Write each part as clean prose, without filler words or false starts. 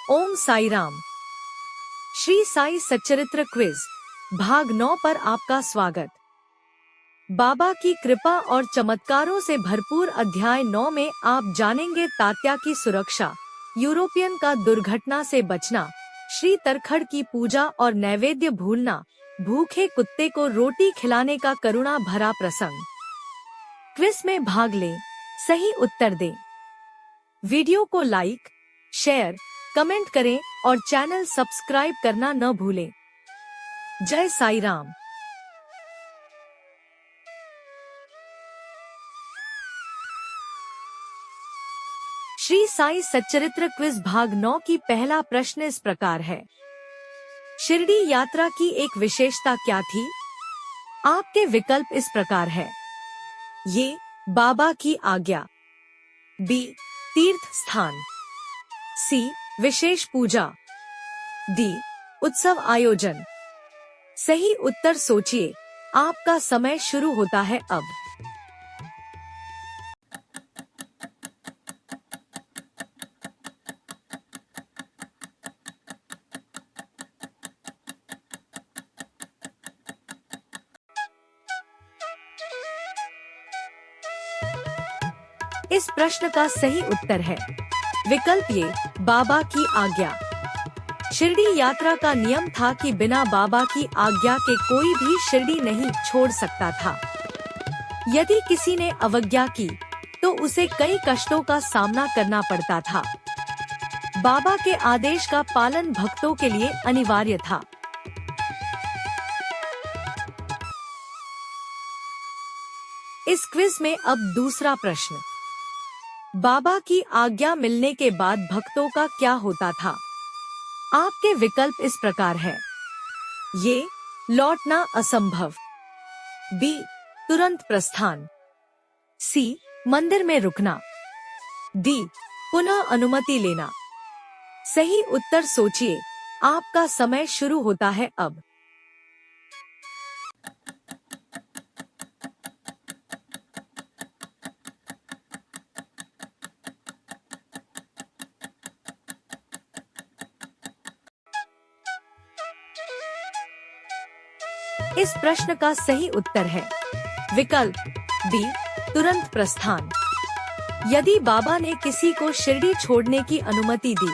ओम साई राम। श्री साई सच्चरित्र क्विज भाग 9 पर आपका स्वागत। बाबा की कृपा और चमत्कारों से भरपूर अध्याय 9 में आप जानेंगे तात्या की सुरक्षा, यूरोपियन का दुर्घटना से बचना, श्री तरखड़ की पूजा और नैवेद्य भूलना, भूखे कुत्ते को रोटी खिलाने का करुणा भरा प्रसंग। क्विज में भाग लें, सही उत्तर दें। वीडियो को लाइक, शेयर, कमेंट करें और चैनल सब्सक्राइब करना न भूलें। जय साई राम। श्री साई सच्चरित्र क्विज भाग 9 की पहला प्रश्न इस प्रकार है। शिरडी यात्रा की एक विशेषता क्या थी? आपके विकल्प इस प्रकार है। ये बाबा की आज्ञा, बी तीर्थ स्थान, सी विशेष पूजा, डी उत्सव आयोजन। सही उत्तर सोचिए, आपका समय शुरू होता है अब। इस प्रश्न का सही उत्तर है विकल्प ये, बाबा की आज्ञा। शिरडी यात्रा का नियम था कि बिना बाबा की आज्ञा के कोई भी शिरडी नहीं छोड़ सकता था। यदि किसी ने अवज्ञा की तो उसे कई कष्टों का सामना करना पड़ता था। बाबा के आदेश का पालन भक्तों के लिए अनिवार्य था। इस क्विज में अब दूसरा प्रश्न। बाबा की आज्ञा मिलने के बाद भक्तों का क्या होता था? आपके विकल्प इस प्रकार है। ये लौटना असंभव, बी तुरंत प्रस्थान, सी मंदिर में रुकना, डी पुनः अनुमति लेना। सही उत्तर सोचिए, आपका समय शुरू होता है अब। इस प्रश्न का सही उत्तर है विकल्प डी तुरंत प्रस्थान। यदि बाबा ने किसी को शिरडी छोड़ने की अनुमति दी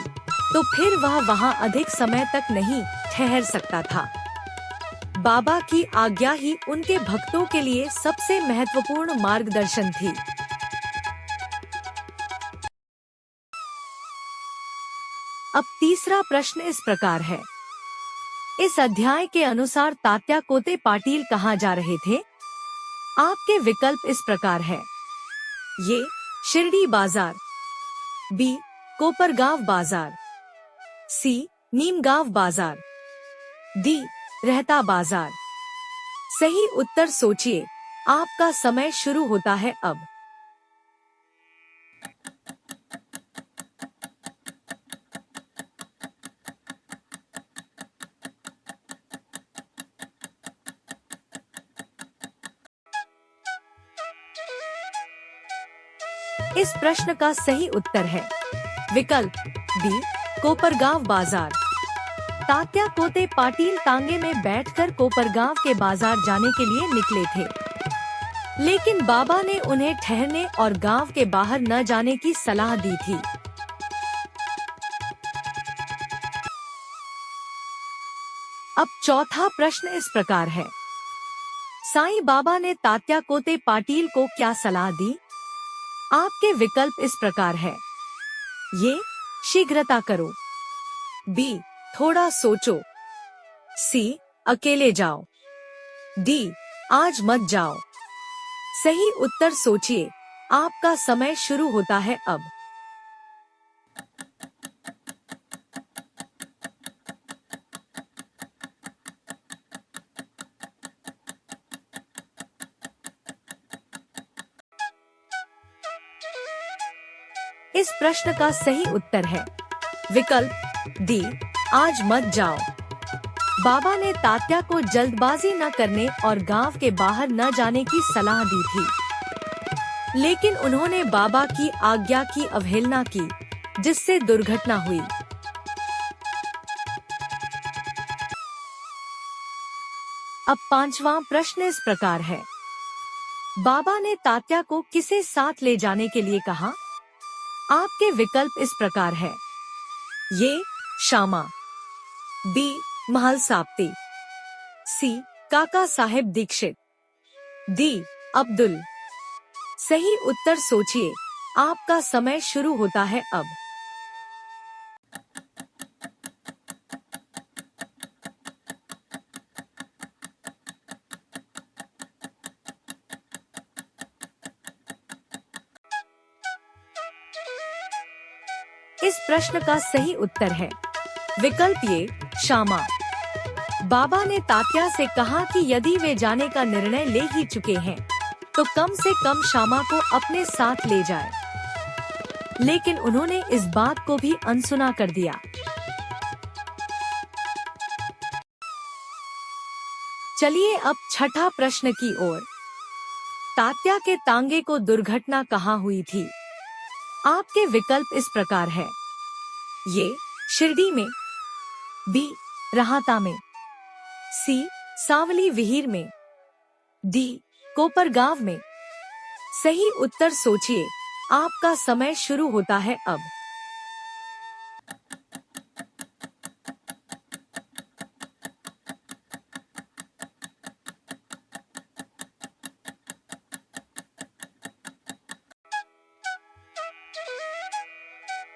तो फिर वह वहां अधिक समय तक नहीं ठहर सकता था। बाबा की आज्ञा ही उनके भक्तों के लिए सबसे महत्वपूर्ण मार्गदर्शन थी। अब तीसरा प्रश्न इस प्रकार है। इस अध्याय के अनुसार तात्या कोते पाटिल कहाँ जा रहे थे? आपके विकल्प इस प्रकार है। ये शिरडी बाजार, बी कोपरगांव बाजार, सी नीमगांव बाजार, डी रहता बाजार। सही उत्तर सोचिए, आपका समय शुरू होता है अब। इस प्रश्न का सही उत्तर है विकल्प बी कोपरगांव बाजार। तात्या कोते पाटिल तांगे में बैठकर कोपरगांव के बाजार जाने के लिए निकले थे, लेकिन बाबा ने उन्हें ठहरने और गांव के बाहर न जाने की सलाह दी थी। अब चौथा प्रश्न इस प्रकार है। साईं बाबा ने तात्या कोते पाटिल को क्या सलाह दी? आपके विकल्प इस प्रकार है। ये शीघ्रता करो, बी थोड़ा सोचो, सी अकेले जाओ, डी आज मत जाओ। सही उत्तर सोचिए, आपका समय शुरू होता है अब। इस प्रश्न का सही उत्तर है विकल्प डी आज मत जाओ। बाबा ने तात्या को जल्दबाजी न करने और गांव के बाहर न जाने की सलाह दी थी, लेकिन उन्होंने बाबा की आज्ञा की अवहेलना की, जिससे दुर्घटना हुई। अब पांचवा प्रश्न इस प्रकार है। बाबा ने तात्या को किसे साथ ले जाने के लिए कहा? आपके विकल्प इस प्रकार है। ये श्यामा, बी महलसाप्ती, सी काका साहेब दीक्षित, डी अब्दुल। सही उत्तर सोचिए, आपका समय शुरू होता है अब। इस प्रश्न का सही उत्तर है विकल्प ये श्यामा। बाबा ने तात्या से कहा कि यदि वे जाने का निर्णय ले ही चुके हैं तो कम से कम श्यामा को अपने साथ ले जाए, लेकिन उन्होंने इस बात को भी अनसुना कर दिया। चलिए अब छठा प्रश्न की ओर। तात्या के तांगे को दुर्घटना कहाँ हुई थी? आपके विकल्प इस प्रकार है। ये शिरडी में, बी राहता में, सी सावली विहीर में, डी कोपरगांव में। सही उत्तर सोचिए, आपका समय शुरू होता है अब।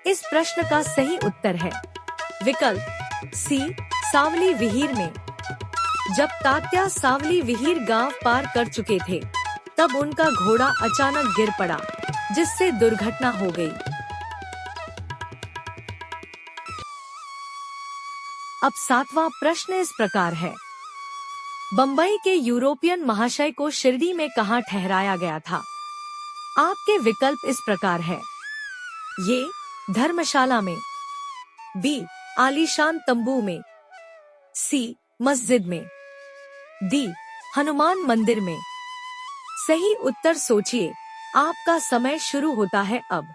इस प्रश्न का सही उत्तर है विकल्प सी सावली विहीर में। जब तात्या सावली विहीर गांव पार कर चुके थे तब उनका घोड़ा अचानक गिर पड़ा, जिससे दुर्घटना हो गई। अब सातवां प्रश्न इस प्रकार है। बम्बई के यूरोपियन महाशय को शिरडी में कहाँ ठहराया गया था? आपके विकल्प इस प्रकार है। ये धर्मशाला में, बी आलीशान तंबू में, सी मस्जिद में, डी हनुमान मंदिर में। सही उत्तर सोचिए, आपका समय शुरू होता है अब।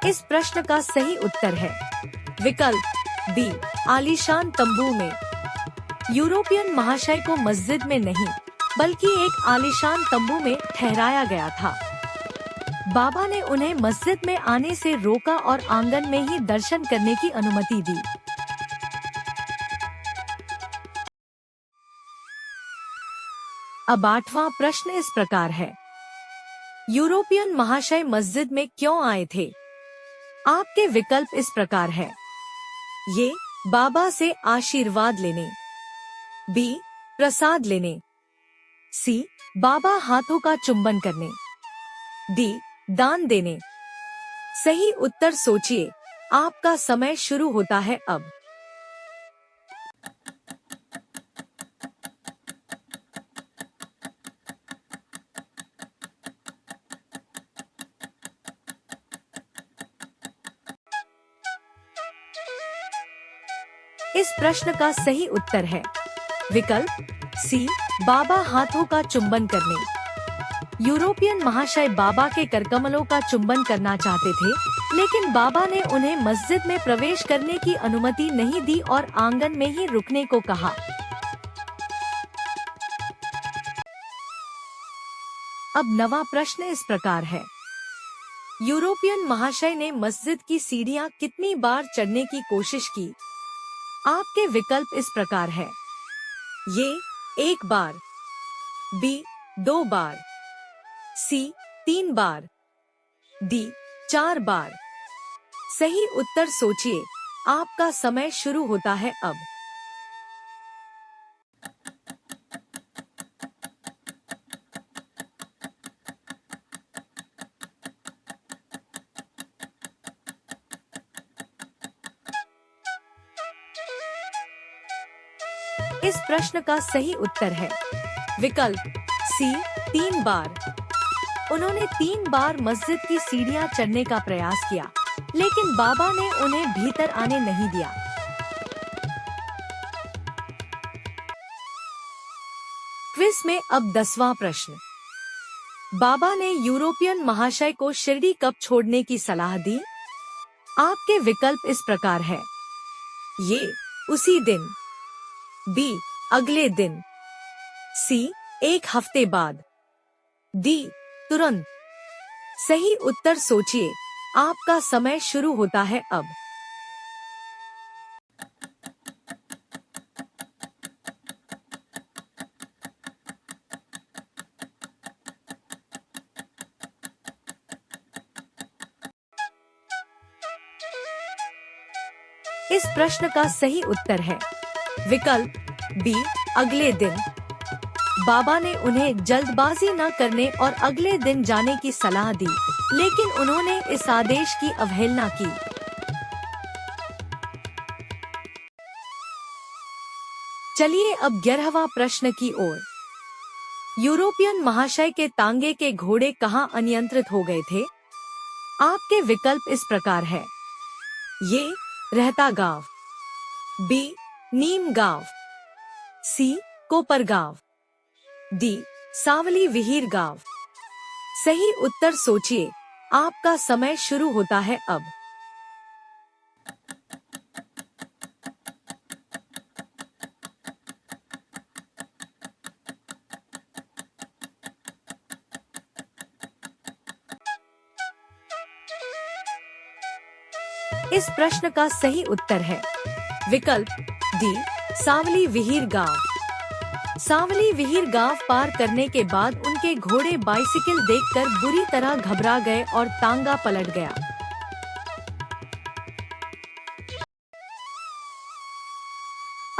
इस प्रश्न का सही उत्तर है विकल्प बी आलीशान तंबू में। यूरोपियन महाशय को मस्जिद में नहीं बल्कि एक आलीशान तंबू में ठहराया गया था। बाबा ने उन्हें मस्जिद में आने से रोका और आंगन में ही दर्शन करने की अनुमति दी। अब आठवां प्रश्न इस प्रकार है। यूरोपियन महाशय मस्जिद में क्यों आए थे? आपके विकल्प इस प्रकार है। ये बाबा से आशीर्वाद लेने, बी प्रसाद लेने, सी बाबा हाथों का चुंबन करने, डी दान देने। सही उत्तर सोचिए, आपका समय शुरू होता है अब। इस प्रश्न का सही उत्तर है विकल्प सी बाबा हाथों का चुंबन करने। यूरोपियन महाशय बाबा के करकमलों का चुंबन करना चाहते थे, लेकिन बाबा ने उन्हें मस्जिद में प्रवेश करने की अनुमति नहीं दी और आंगन में ही रुकने को कहा। अब नवा प्रश्न इस प्रकार है। यूरोपियन महाशय ने मस्जिद की सीढ़ियां कितनी बार चढ़ने की कोशिश की? आपके विकल्प इस प्रकार है। ये 1 बार, बी 2 बार, सी 3 बार, डी 4 बार। सही उत्तर सोचिए, आपका समय शुरू होता है अब। इस प्रश्न का सही उत्तर है विकल्प सी 3 बार। उन्होंने 3 बार मस्जिद की सीढ़ियां चढ़ने का प्रयास किया, लेकिन बाबा ने उन्हें भीतर आने नहीं दिया। क्विज में अब 10वां प्रश्न। बाबा ने यूरोपियन महाशय को शिरडी कब छोड़ने की सलाह दी? आपके विकल्प इस प्रकार है। ये उसी दिन, बी अगले दिन, सी 1 हफ्ते बाद, डी तुरंत। सही उत्तर सोचिए, आपका समय शुरू होता है अब। इस प्रश्न का सही उत्तर है विकल्प बी अगले दिन। बाबा ने उन्हें जल्दबाजी न करने और अगले दिन जाने की सलाह दी, लेकिन उन्होंने इस आदेश की अवहेलना की। चलिए अब 11वां प्रश्न की ओर। यूरोपियन महाशय के तांगे के घोड़े कहाँ अनियंत्रित हो गए थे? आपके विकल्प इस प्रकार है। ये रहता गांव, बी नीम गांव, सी कोपर गांव, डी सावली विहीर गांव। सही उत्तर सोचिए, आपका समय शुरू होता है अब। इस प्रश्न का सही उत्तर है विकल्प डी सावली विहीर गांव। सावली विहीर गांव पार करने के बाद उनके घोड़े बाइसिकल देखकर बुरी तरह घबरा गए और तांगा पलट गया।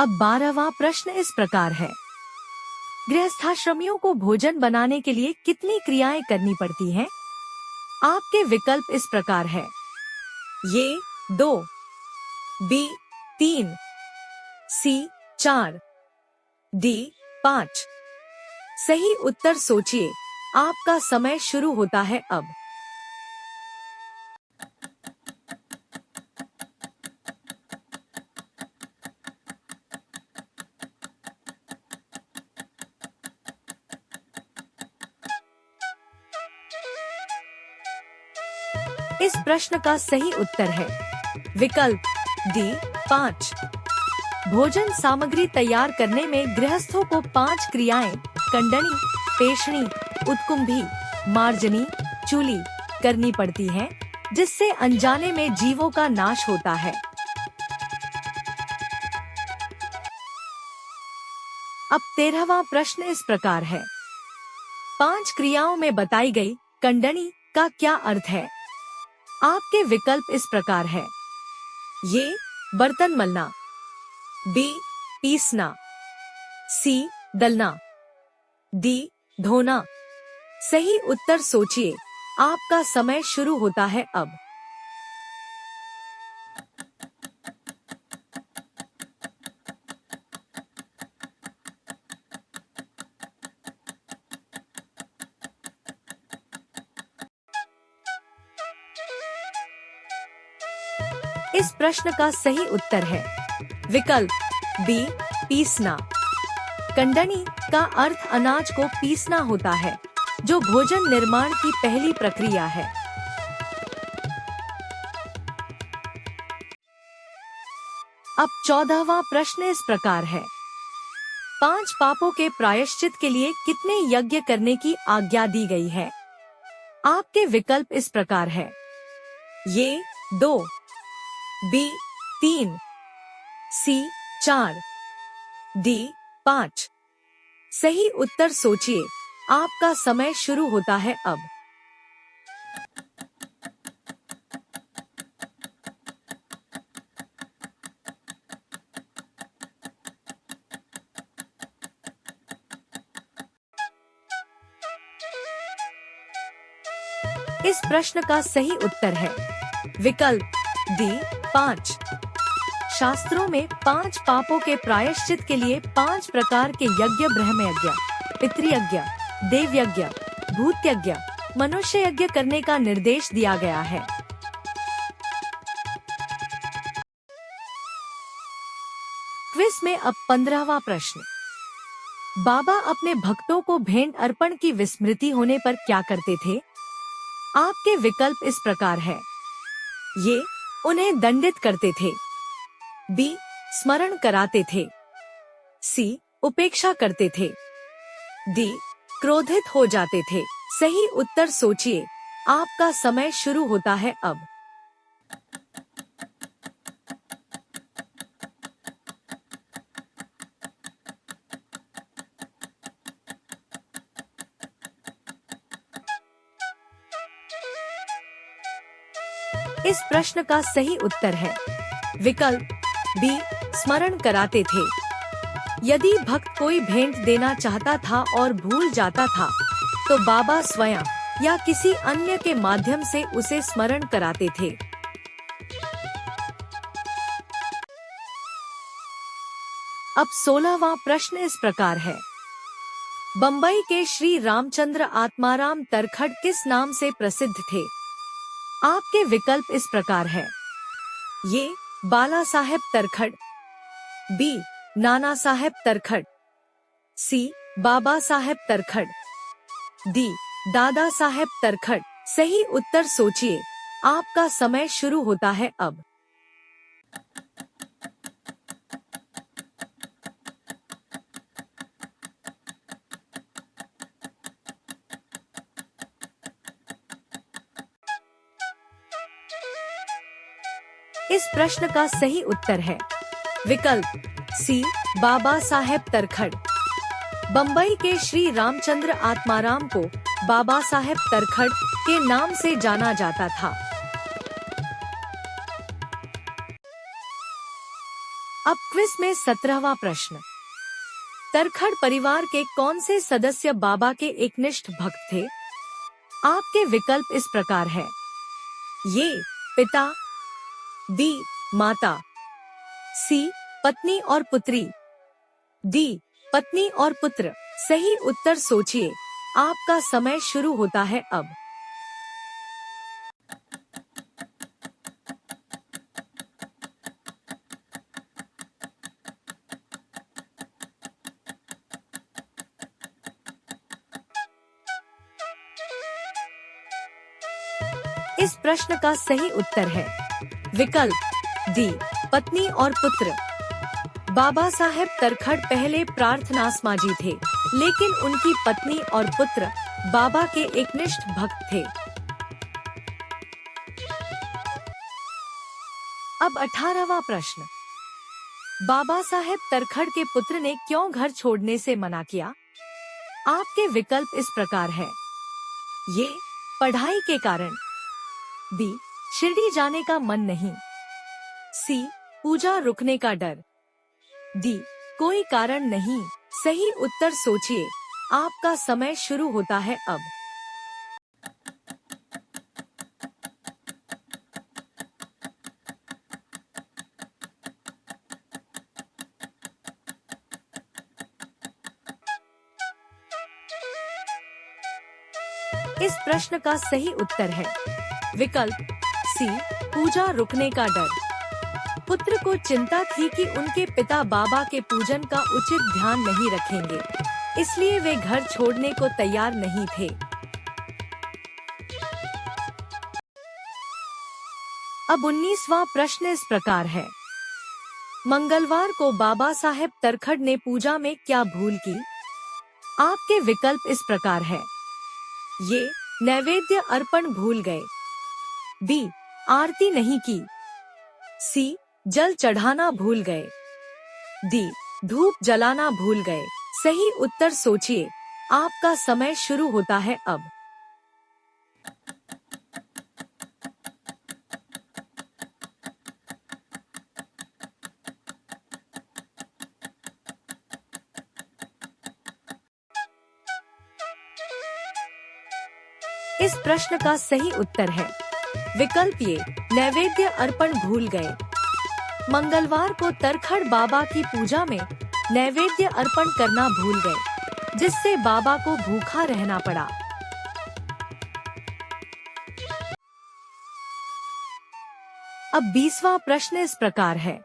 अब 12वां प्रश्न इस प्रकार है। गृहस्थाश्रमियों को भोजन बनाने के लिए कितनी क्रियाएं करनी पड़ती हैं? आपके विकल्प इस प्रकार है। ये 2, बी 3, सी 4, डी 5। सही उत्तर सोचिए, आपका समय शुरू होता है अब। इस प्रश्न का सही उत्तर है विकल्प डी 5। भोजन सामग्री तैयार करने में गृहस्थों को 5 क्रियाएं कंडनी, पेषणी, उत्कुंभी, मार्जनी, चूली करनी पड़ती हैं, जिससे अनजाने में जीवों का नाश होता है। अब 13वां प्रश्न इस प्रकार है। 5 क्रियाओं में बताई गई कंडनी का क्या अर्थ है? आपके विकल्प इस प्रकार है। ये बर्तन मलना, बी पीसना, सी दलना, डी धोना। सही उत्तर सोचिए, आपका समय शुरू होता है अब। इस प्रश्न का सही उत्तर है विकल्प बी पीसना। कंडनी का अर्थ अनाज को पीसना होता है, जो भोजन निर्माण की पहली प्रक्रिया है। अब 14वां प्रश्न इस प्रकार है। 5 पापों के प्रायश्चित के लिए कितने यज्ञ करने की आज्ञा दी गई है? आपके विकल्प इस प्रकार है। ये 2, बी 3, सी 4, डी 5। सही उत्तर सोचिए, आपका समय शुरू होता है अब। इस प्रश्न का सही उत्तर है विकल्प डी 5। शास्त्रों में 5 पापों के प्रायश्चित के लिए 5 प्रकार के यज्ञ ब्रह्म यज्ञ, पितृयज्ञ, देव यज्ञ, भूत यज्ञ, मनुष्य यज्ञ करने का निर्देश दिया गया है। क्विज में अब 15वां प्रश्न। बाबा अपने भक्तों को भेंट अर्पण की विस्मृति होने पर क्या करते थे? आपके विकल्प इस प्रकार है। ये उन्हें दंडित करते थे। बी स्मरण कराते थे। सी उपेक्षा करते थे। डी क्रोधित हो जाते थे। सही उत्तर सोचिए। आपका समय शुरू होता है अब। इस प्रश्न का सही उत्तर है विकल्प बी स्मरण कराते थे। यदि भक्त कोई भेंट देना चाहता था और भूल जाता था तो बाबा स्वयं या किसी अन्य के माध्यम से उसे स्मरण कराते थे। अब 16वां प्रश्न इस प्रकार है। बम्बई के श्री रामचंद्र आत्माराम तरखड़ किस नाम से प्रसिद्ध थे? आपके विकल्प इस प्रकार है। ये बाला साहेब तरखड़, बी नाना साहेब तरखड़, सी बाबा साहेब तरखड़, डी दादा साहेब तरखड़। सही उत्तर सोचिए। आपका समय शुरू होता है अब। इस प्रश्न का सही उत्तर है विकल्प सी बाबा साहेब तरखड़। बम्बई के श्री रामचंद्र आत्माराम को बाबा साहेब तरखड़ के नाम से जाना जाता था। अब क्विज में 17वां प्रश्न। तरखड़ परिवार के कौन से सदस्य बाबा के एकनिष्ठ भक्त थे? आपके विकल्प इस प्रकार है। ये पिता, बी माता, सी पत्नी और पुत्री, डी पत्नी और पुत्र। सही उत्तर सोचिए। आपका समय शुरू होता है अब। इस प्रश्न का सही उत्तर है विकल्प डी पत्नी और पुत्र। बाबा साहेब तरखड़ पहले प्रार्थनासमाजी थे, लेकिन उनकी पत्नी और पुत्र बाबा के एकनिष्ठ भक्त थे। अब 18वां प्रश्न। बाबा साहेब तरखड़ के पुत्र ने क्यों घर छोड़ने से मना किया? आपके विकल्प इस प्रकार है। ये पढ़ाई के कारण, बी शिरडी जाने का मन नहीं, सी पूजा रुकने का डर, डी कोई कारण नहीं। सही उत्तर सोचिए। आपका समय शुरू होता है अब। इस प्रश्न का सही उत्तर है विकल्प सी पूजा रुकने का डर। पुत्र को चिंता थी कि उनके पिता बाबा के पूजन का उचित ध्यान नहीं रखेंगे, इसलिए वे घर छोड़ने को तैयार नहीं थे। अब 19वां प्रश्न इस प्रकार है। मंगलवार को बाबा साहेब तरखड़ ने पूजा में क्या भूल की? आपके विकल्प इस प्रकार है। ये नैवेद्य अर्पण भूल गए, बी आरती नहीं की, सी जल चढ़ाना भूल गए, डी धूप जलाना भूल गए। सही उत्तर सोचिए। आपका समय शुरू होता है अब। इस प्रश्न का सही उत्तर है विकल्प ये नैवेद्य अर्पण भूल गए। मंगलवार को तरखड़ बाबा की पूजा में नैवेद्य अर्पण करना भूल गए, जिससे बाबा को भूखा रहना पड़ा। अब 20वां प्रश्न इस प्रकार है।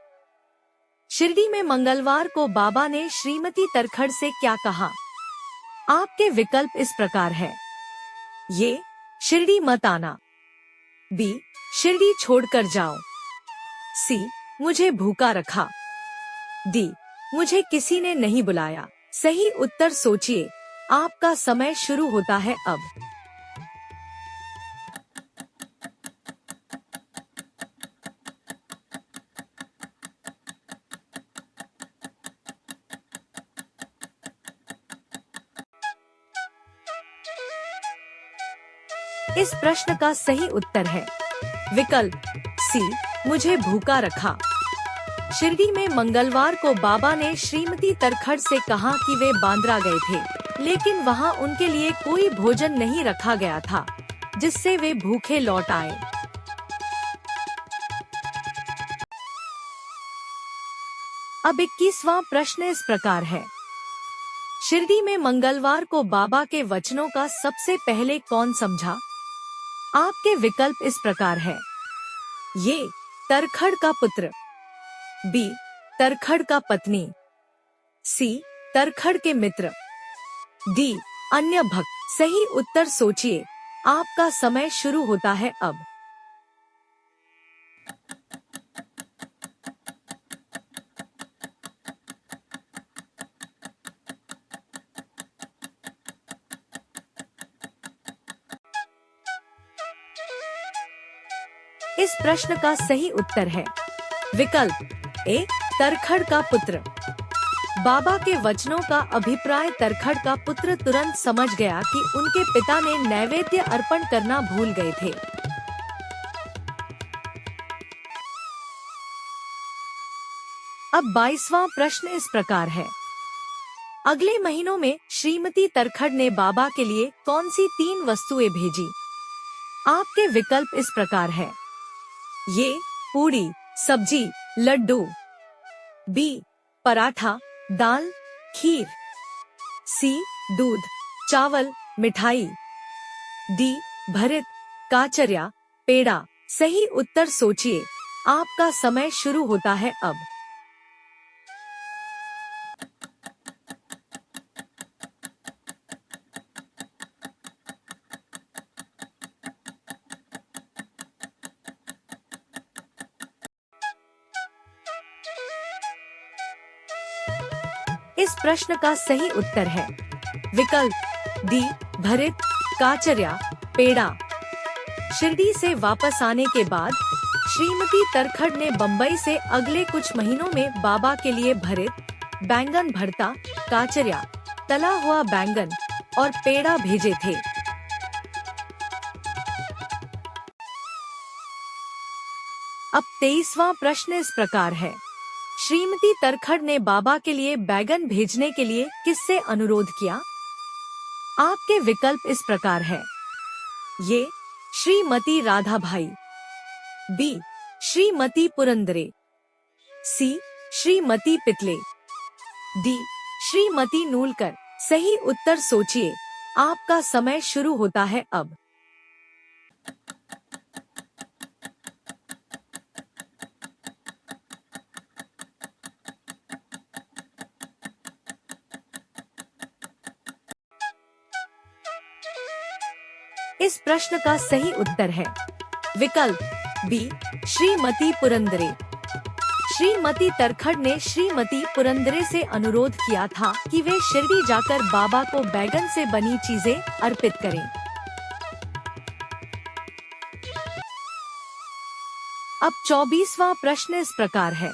शिरडी में मंगलवार को बाबा ने श्रीमती तरखड़ से क्या कहा? आपके विकल्प इस प्रकार है। ये, शिरडी मत आना। बी, शिरडी छोड़कर जाओ। सी, मुझे भूखा रखा। डी, मुझे किसी ने नहीं बुलाया। सही उत्तर सोचिए, आपका समय शुरू होता है अब। इस प्रश्न का सही उत्तर है विकल्प सी, मुझे भूखा रखा। शिरडी में मंगलवार को बाबा ने श्रीमती तरखड़ से कहा कि वे बांद्रा गए थे, लेकिन वहां उनके लिए कोई भोजन नहीं रखा गया था, जिससे वे भूखे लौट आए। अब 21वां प्रश्न इस प्रकार है। शिरडी में मंगलवार को बाबा के वचनों का सबसे पहले कौन समझा? आपके विकल्प इस प्रकार है। ये, तरखड़ का पुत्र। बी, तरखड़ का पत्नी। सी, तरखड़ के मित्र। डी, अन्य भक्त। सही उत्तर सोचिए, आपका समय शुरू होता है अब। इस प्रश्न का सही उत्तर है विकल्प ए, तरखड़ का पुत्र। बाबा के वचनों का अभिप्राय तरखड़ का पुत्र तुरंत समझ गया कि उनके पिता ने नैवेद्य अर्पण करना भूल गए थे। अब 22वां प्रश्न इस प्रकार है। अगले महीनों में श्रीमती तरखड़ ने बाबा के लिए कौन सी 3 वस्तुएं भेजी? आपके विकल्प इस प्रकार है। ये, पूड़ी, सब्जी, लड्डू। बी, पराठा, दाल, खीर। सी, दूध, चावल, मिठाई। डी, भरित, काचरिया, पेड़ा। सही उत्तर सोचिए, आपका समय शुरू होता है अब। इस प्रश्न का सही उत्तर है विकल्प डी, भरित, काचरिया, पेड़ा। शिरडी से वापस आने के बाद श्रीमती तरखड़ ने बम्बई से अगले कुछ महीनों में बाबा के लिए भरित, बैंगन भरता, काचरिया, तला हुआ बैंगन और पेड़ा भेजे थे। अब 23वां प्रश्न इस प्रकार है। श्रीमती तरखड़ ने बाबा के लिए बैगन भेजने के लिए किससे अनुरोध किया? आपके विकल्प इस प्रकार है। ये, श्रीमती राधाभाई। बी, श्रीमती पुरंदरे। सी, श्रीमती पितले। डी, श्रीमती नूलकर। सही उत्तर सोचिए, आपका समय शुरू होता है अब। इस प्रश्न का सही उत्तर है विकल्प बी, श्रीमती पुरंदरे। श्रीमती तरखड़ ने श्रीमती पुरंदरे से अनुरोध किया था कि वे शिरडी जाकर बाबा को बैगन से बनी चीजें अर्पित करें। अब 24वां प्रश्न इस प्रकार है।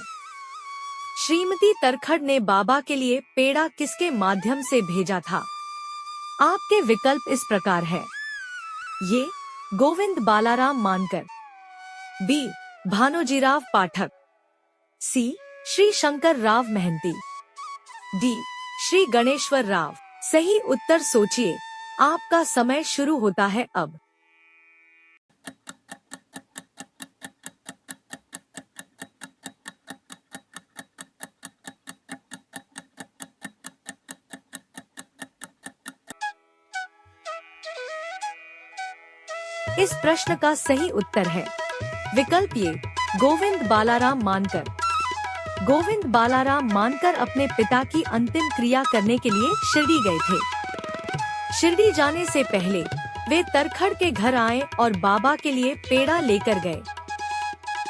श्रीमती तरखड़ ने बाबा के लिए पेड़ा किसके माध्यम से भेजा था? आपके विकल्प इस प्रकार है। ये, गोविंद बालाराम मानकर। बी, भानोजीराव पाठक। सी, श्री शंकर राव महंती। डी, श्री गणेश्वर राव। सही उत्तर सोचिए, आपका समय शुरू होता है अब। इस प्रश्न का सही उत्तर है विकल्प ये, गोविंद बालाराम मानकर। गोविंद बालाराम मानकर अपने पिता की अंतिम क्रिया करने के लिए शिरडी गए थे। शिरडी जाने से पहले वे तरखड़ के घर आए और बाबा के लिए पेड़ा लेकर गए,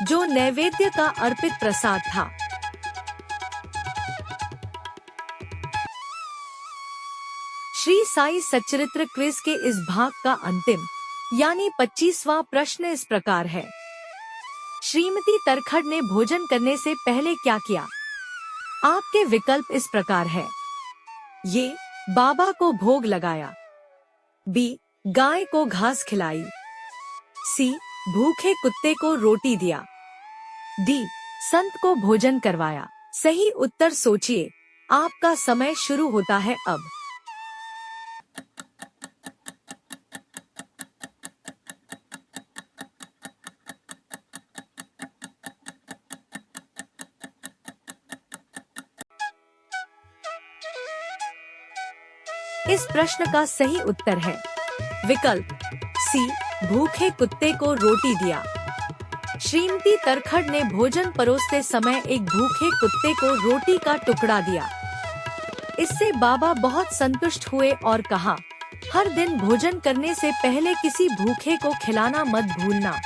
जो नैवेद्य का अर्पित प्रसाद था। श्री साई सच्चरित्र क्विज के इस भाग का अंतिम यानी 25वां प्रश्न इस प्रकार है। श्रीमती तरखड़ ने भोजन करने से पहले क्या किया? आपके विकल्प इस प्रकार है। ये बाबा को भोग लगाया, बी गाय को घास खिलाई, सी भूखे कुत्ते को रोटी दिया, डी संत को भोजन करवाया। सही उत्तर सोचिए, आपका समय शुरू होता है अब। इस प्रश्न का सही उत्तर है विकल्प सी, भूखे कुत्ते को रोटी दिया। श्रीमती तरखड़ ने भोजन परोसते समय एक भूखे कुत्ते को रोटी का टुकड़ा दिया। इससे बाबा बहुत संतुष्ट हुए और कहा, हर दिन भोजन करने से पहले किसी भूखे को खिलाना मत भूलना,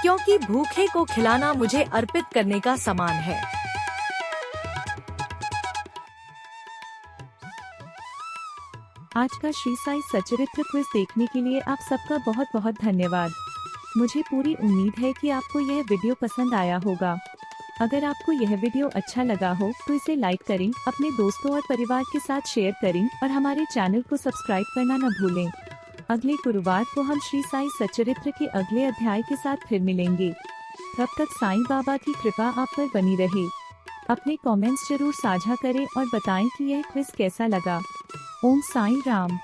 क्योंकि भूखे को खिलाना मुझे अर्पित करने का समान है। आज का श्री साई सच्चरित्र क्विज देखने के लिए आप सबका बहुत बहुत धन्यवाद। मुझे पूरी उम्मीद है कि आपको यह वीडियो पसंद आया होगा। अगर आपको यह वीडियो अच्छा लगा हो तो इसे लाइक करें, अपने दोस्तों और परिवार के साथ शेयर करें और हमारे चैनल को सब्सक्राइब करना न भूलें। अगले गुरुवार को हम श्री साई सच्चरित्र के अगले अध्याय के साथ फिर मिलेंगे। तब तक साईं बाबा की कृपा आप पर बनी रहे। अपने कमेंट्स जरूर साझा करें और बताएं कि यह क्विज कैसा लगा। ओम साईं राम।